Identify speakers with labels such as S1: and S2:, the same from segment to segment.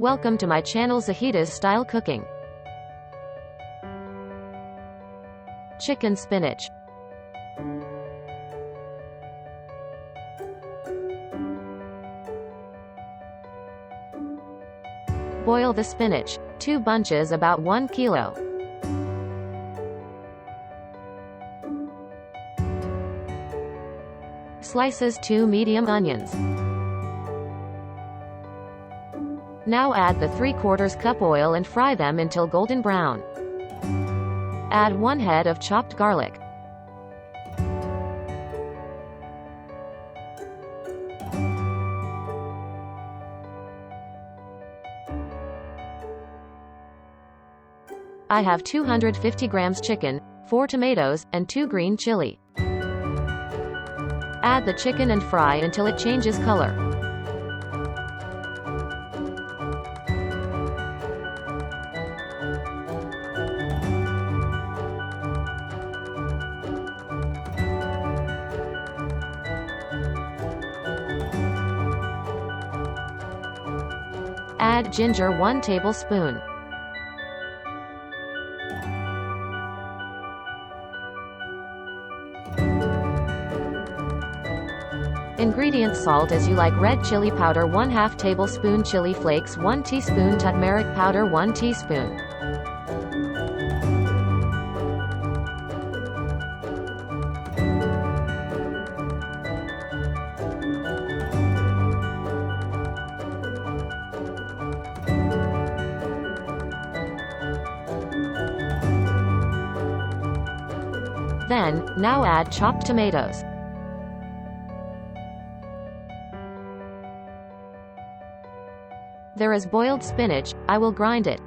S1: Welcome to my channel Zahida's Style Cooking. Chicken spinach. Boil the spinach. 2 bunches about 1 kilo. Slices 2 medium onions. Now add the 3/4 cup oil and fry them until golden brown. Add 1 head of chopped garlic. I have 250 grams chicken, 4 tomatoes, and 2 green chili. Add the chicken and fry until it changes color. Add ginger 1 tablespoon. Ingredients: salt as you like, red chili powder 1/2 tablespoon, chili flakes 1 teaspoon, turmeric powder 1 teaspoon. Now add chopped tomatoes. There is boiled spinach, I will grind it.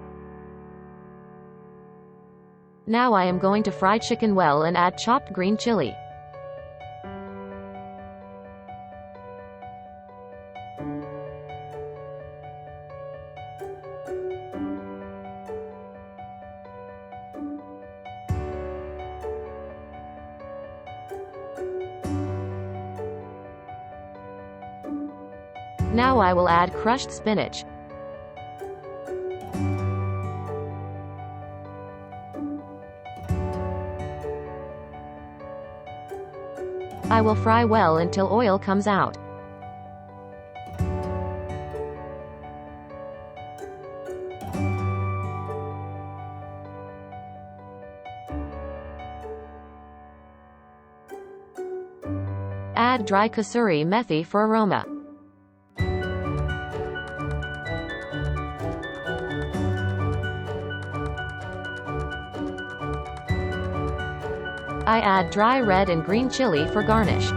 S1: Now I am going to fry chicken well and add chopped green chili. Now I will add crushed spinach. I will fry well until oil comes out. Add dry kasuri methi for aroma. I add dry red and green chili for garnish.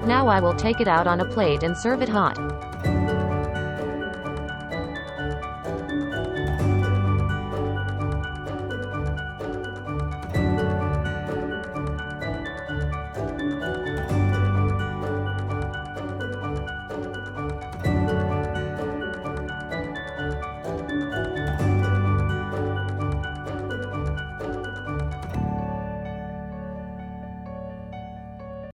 S1: Now I will take it out on a plate and serve it hot.